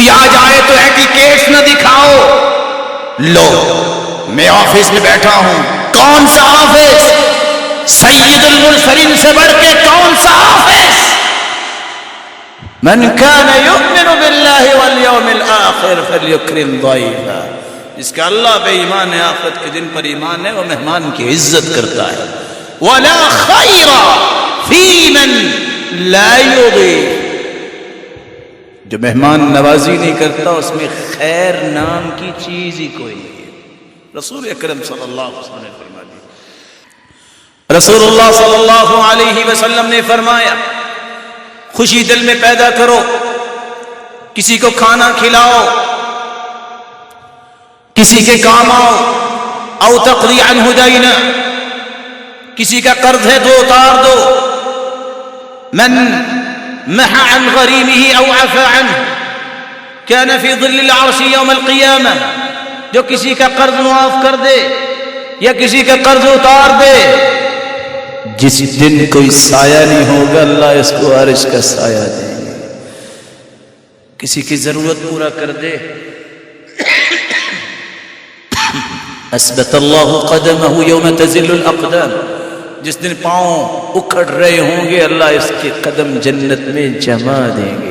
کوئی آ جائے تو ایٹیکیٹس نہ دکھاؤ. لو میں آفس میں بیٹھا ہوں. کون سا آفس؟ سید المرسلین سے بڑھ کے کون سا آفس؟ من کان یؤمن باللہ والیوم الآخر فلیکرم ضیفہ. جس کا اللہ پہ ایمان ہے، آخرت کے دن پر ایمان ہے، وہ مہمان کی عزت کرتا ہے. ولا خیر فی من لا یضیف. جو مہمان نوازی نہیں کرتا اس میں خیر نام کی چیز ہی کوئی نہیں ہے. رسول اکرم صلی اللہ علیہ وسلم نے فرما دیا. رسول اللہ صلی اللہ علیہ وسلم نے فرمایا خوشی دل میں پیدا کرو، کسی کو کھانا کھلاؤ، کسی کے کام آؤ. او تقضی عنہ دینا، کسی کا قرض ہے تو اتار دو. من محى عن غريمه او عفى عنه كان في ظل العرش يوم القيامة. جو کسی کا قرض معاف کر دے یا کسی کا قرض اتار دے، جس دن کوئی سایہ نہیں ہوگا اللہ اس کو عرش کا سایہ دیں گے. کسی کی ضرورت پورا کر دے، اثبت اللہ قدمہ یوم تزل الاقدام. جس دن پاؤں اکھڑ رہے ہوں گے اللہ اس کے قدم جنت میں جما دیں گے.